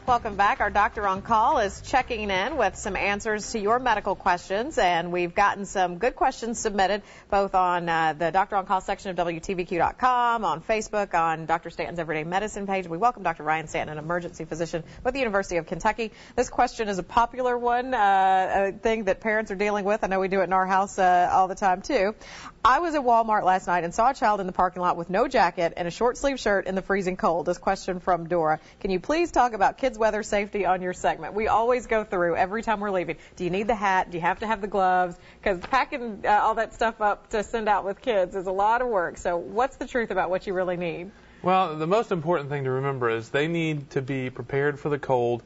Welcome back. Our doctor on call is checking in with some answers to your medical questions, and we've gotten some good questions submitted both on the Doctor on Call section of WTVQ.com, on Facebook, on Dr. Stanton's Everyday Medicine page. We welcome Dr. Ryan Stanton, an emergency physician with the University of Kentucky. This question is a popular one, a thing that parents are dealing with. I know we do it in our house all the time, too. I was at Walmart last night and saw a child in the parking lot with no jacket and a short sleeve shirt in the freezing cold. This question from Dora. Can you please talk about kids' weather safety on your segment? We always go through every time we're leaving. Do you need the hat? Do you have to have the gloves? Because packing all that stuff up to send out with kids is a lot of work. So what's the truth about what you really need? Well, the most important thing to remember is they need to be prepared for the cold.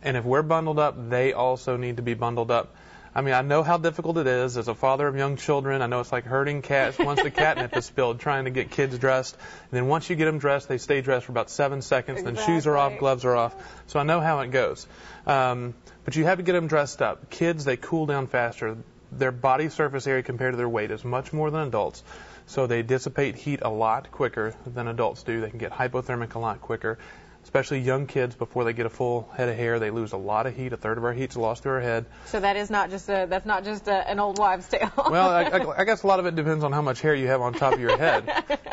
And if we're bundled up, they also need to be bundled up. I mean, I know how difficult it is as a father of young children. I know it's like herding cats once the catnip is spilled, trying to get kids dressed. And then once you get them dressed, they stay dressed for about 7 seconds. Exactly. Then shoes are off, gloves are off. So I know how it goes. But you have to get them dressed up. Kids, they cool down faster. Their body surface area compared to their weight is much more than adults. So they dissipate heat a lot quicker than adults do. They can get hypothermic a lot quicker. Especially young kids, before they get a full head of hair, they lose a lot of heat. A third of our heat's lost through our head. So that is not just an old wives' tale. Well, I guess a lot of it depends on how much hair you have on top of your head.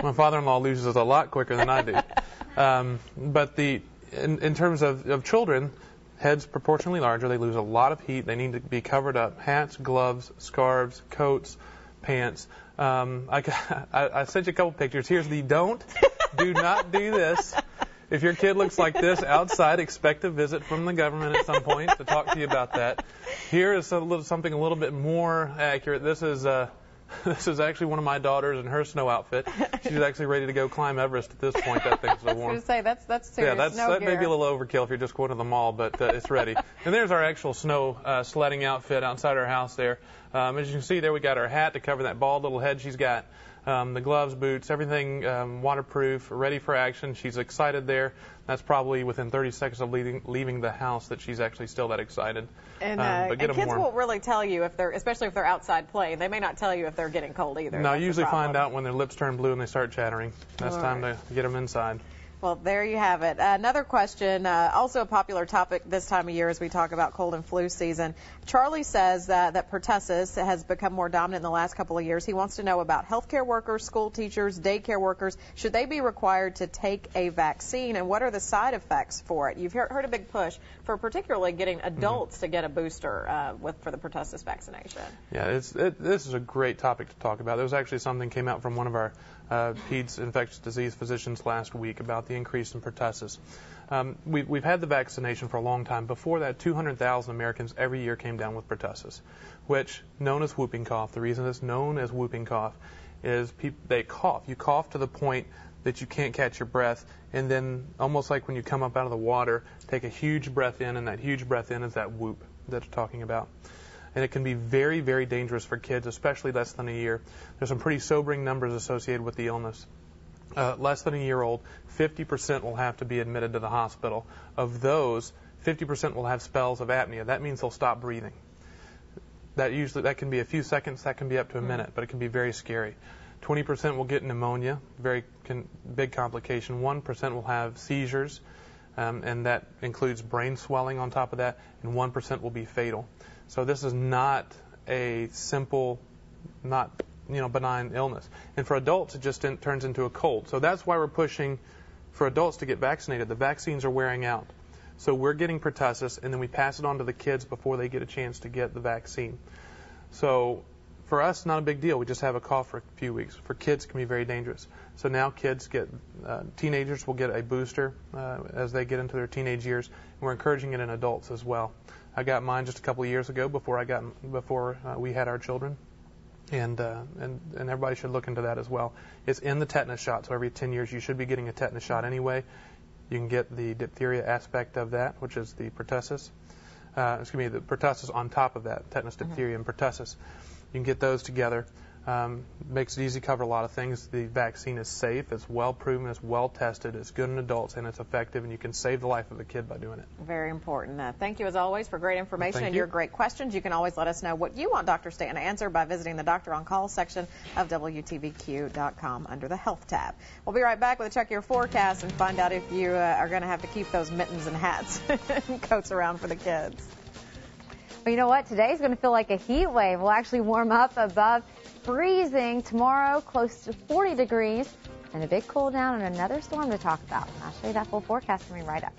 My father-in-law loses a lot quicker than I do. But in terms of children, heads proportionally larger. They lose a lot of heat. They need to be covered up. Hats, gloves, scarves, coats, pants. I sent you a couple pictures. Here's the don't. Do not do this. If your kid looks like this outside, expect a visit from the government at some point to talk to you about that. Here is something a little bit more accurate. This is actually one of my daughters in her snow outfit. She's actually ready to go climb Everest at this point. That thing's so warm. I was going to say, that's serious. Yeah, that may be a little overkill if you're just going to the mall, but it's ready. And there's our actual snow sledding outfit outside our house there. As you can see there, we got our hat to cover that bald little head she's got. The gloves, boots, everything waterproof, ready for action. She's excited there. That's probably within 30 seconds of leaving the house that she's actually still that excited. And kids won't really tell you especially if they're outside playing. They may not tell you if they're getting cold either. No, I usually find out when their lips turn blue and they start chattering. That's time to get them inside. Well, there you have it. Another question, also a popular topic this time of year as we talk about cold and flu season. Charlie says that pertussis has become more dominant in the last couple of years. He wants to know about healthcare workers, school teachers, daycare workers. Should they be required to take a vaccine, and what are the side effects for it? You've heard a big push for particularly getting adults to get a booster for the pertussis vaccination. Yeah, this is a great topic to talk about. There was actually something came out from one of our peds infectious disease physicians last week about the increase in pertussis. We've had the vaccination for a long time. Before that, 200,000 Americans every year came down with pertussis, which, known as whooping cough. The reason it's known as whooping cough is they cough. You cough to the point that you can't catch your breath, and then almost like when you come up out of the water, take a huge breath in, and that huge breath in is that whoop that you're talking about. And it can be very, very dangerous for kids, especially less than a year. There's some pretty sobering numbers associated with the illness. Less than a year old, 50% will have to be admitted to the hospital. Of those, 50% will have spells of apnea. That means they'll stop breathing. That can be a few seconds, that can be up to a minute, but it can be very scary. 20% will get pneumonia, big complication. 1% will have seizures, and that includes brain swelling on top of that, and 1% will be fatal. So this is not a simple, benign illness. And for adults, it just turns into a cold. So that's why we're pushing for adults to get vaccinated. The vaccines are wearing out. So we're getting pertussis, and then we pass it on to the kids before they get a chance to get the vaccine. So for us, not a big deal. We just have a cough for a few weeks. For kids, it can be very dangerous. So now teenagers will get a booster as they get into their teenage years. And we're encouraging it in adults as well. I got mine just a couple of years ago before we had our children, and everybody should look into that as well. It's in the tetanus shot, so every 10 years you should be getting a tetanus shot anyway. You can get the diphtheria aspect of that, which is the pertussis. The pertussis on top of that, tetanus, diphtheria, and pertussis. You can get those together. Makes it easy to cover a lot of things. The vaccine is safe, it's well proven, it's well tested, it's good in adults, and it's effective, and you can save the life of a kid by doing it. Very important. Thank you, as always, for great information and your great questions. You can always let us know what you want Dr. Stanton to answer by visiting the Doctor on Call section of WTVQ.com under the Health tab. We'll be right back with a check your forecast and find out if you are going to have to keep those mittens and hats and coats around for the kids. Well, you know what? Today's going to feel like a heat wave. We'll actually warm up above freezing tomorrow, close to 40 degrees, and a big cool down and another storm to talk about. I'll show you that full forecast coming right up.